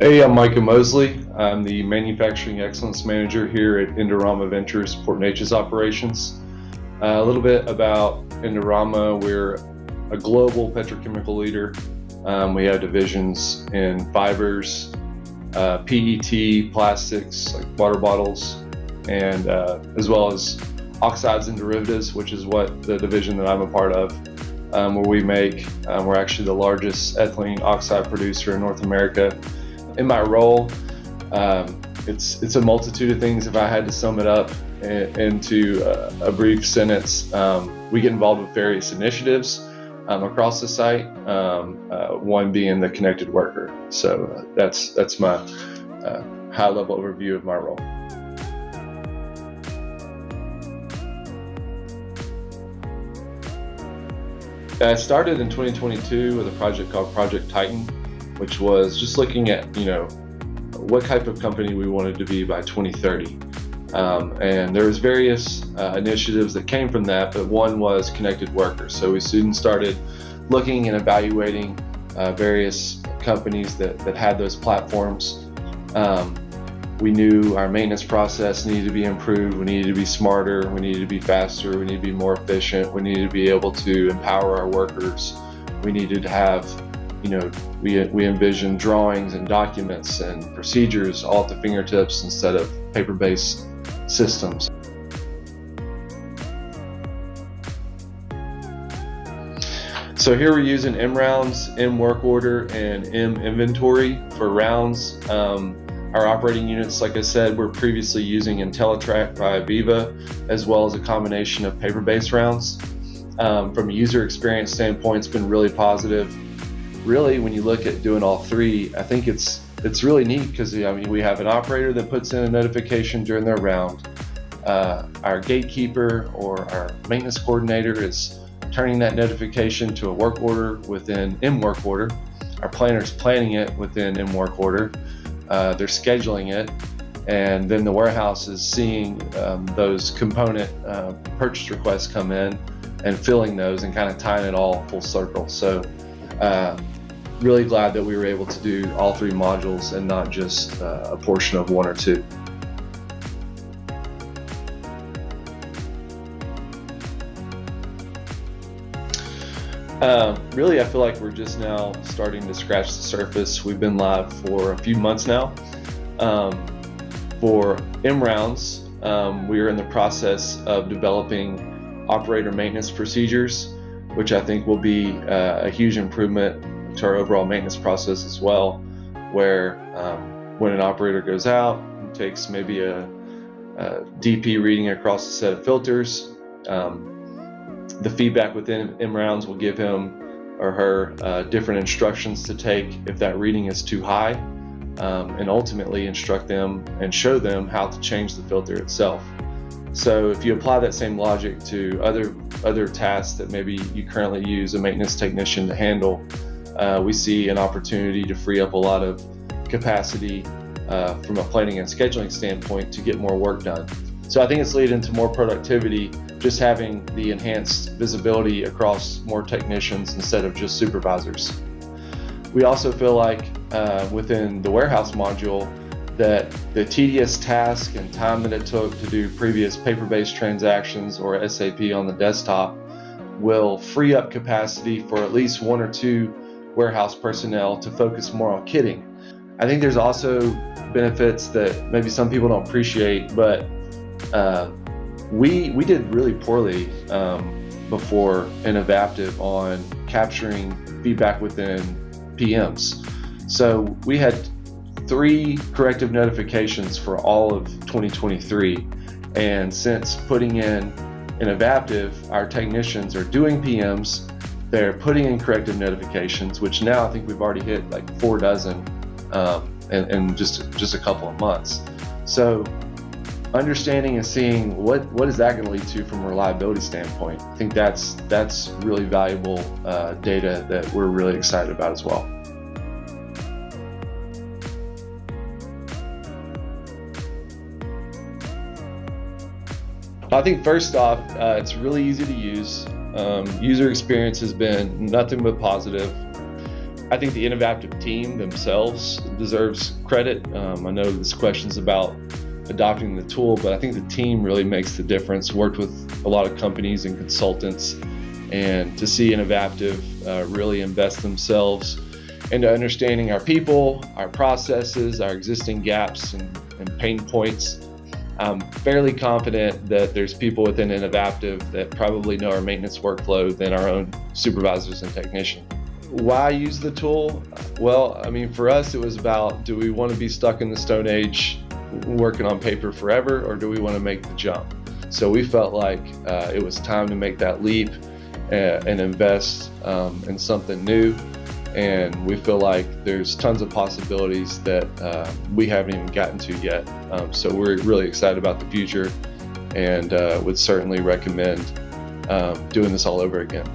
Hey, I'm Micah Mosely. I'm the Manufacturing Excellence Manager here at Indorama Ventures Port Neches Operations. A little bit about Indorama. We're a global petrochemical leader. We have divisions in fibers, PET, plastics like water bottles, and as well as oxides and derivatives, which is what the division that I'm a part of, where we make. We're actually the largest ethylene oxide producer in North America. In my role, it's a multitude of things. If I had to sum it up into a brief sentence, we get involved with various initiatives across the site, one being the connected worker. So that's my high-level overview of my role. I started in 2022 with a project called Project Titan, which was just looking at, what type of company we wanted to be by 2030. And there was various initiatives that came from that, but one was connected workers. So we soon started looking and evaluating various companies that had those platforms. We knew our maintenance process needed to be improved, we needed to be smarter, we needed to be faster, we needed to be more efficient, we needed to be able to empower our workers, we needed to have we envision drawings and documents and procedures all at the fingertips instead of paper-based systems. So here we're using M rounds, M work order, and M inventory for rounds. Our operating units, like I said, we're previously using IntelliTrack by Viva, as well as a combination of paper-based rounds. From a user experience standpoint, it's been really positive. Really, when you look at doing all three, I think it's really neat because we have an operator that puts in a notification during their round. Our gatekeeper or our maintenance coordinator is turning that notification to a work order within M work order. Our planner's planning it within M work order. They're scheduling it, and then the warehouse is seeing those component purchase requests come in and filling those and kind of tying it all full circle. So really glad that we were able to do all three modules and not just a portion of one or two. Really, I feel like we're just now starting to scratch the surface. We've been live for a few months now. For M rounds, we are in the process of developing operator maintenance procedures, which I think will be a huge improvement to our overall maintenance process as well, where when an operator goes out and takes maybe a DP reading across a set of filters, the feedback within M rounds will give him or her different instructions to take if that reading is too high, and ultimately instruct them and show them how to change the filter itself. So if you apply that same logic to other tasks that maybe you currently use a maintenance technician to handle, we see an opportunity to free up a lot of capacity from a planning and scheduling standpoint to get more work done. So I think it's leading to more productivity, just having the enhanced visibility across more technicians instead of just supervisors. We also feel like within the warehouse module that the tedious task and time that it took to do previous paper-based transactions or SAP on the desktop will free up capacity for at least one or two warehouse personnel to focus more on kitting. I think there's also benefits that maybe some people don't appreciate, but we did really poorly before Innovapptive on capturing feedback within PMs. So we had 3 corrective notifications for all of 2023, and since putting in Innovapptive, our technicians are doing PMs, they're putting in corrective notifications, which now I think we've already hit like 4 dozen in just a couple of months. So understanding and seeing what is that going to lead to from a reliability standpoint, I think that's really valuable data that we're really excited about as well. I think first off, it's really easy to use. User experience has been nothing but positive. I think the Innovapptive team themselves deserves credit. I know this question's about adopting the tool, but I think the team really makes the difference. Worked with a lot of companies and consultants, and to see Innovapptive really invest themselves into understanding our people, our processes, our existing gaps and pain points. I'm fairly confident that there's people within Innovapptive that probably know our maintenance workflow than our own supervisors and technicians. Why use the tool? Well, I mean, for us, it was about, do we want to be stuck in the Stone Age working on paper forever, or do we want to make the jump? So we felt like it was time to make that leap and invest in something new. And we feel like there's tons of possibilities that we haven't even gotten to yet. So we're really excited about the future, and would certainly recommend doing this all over again.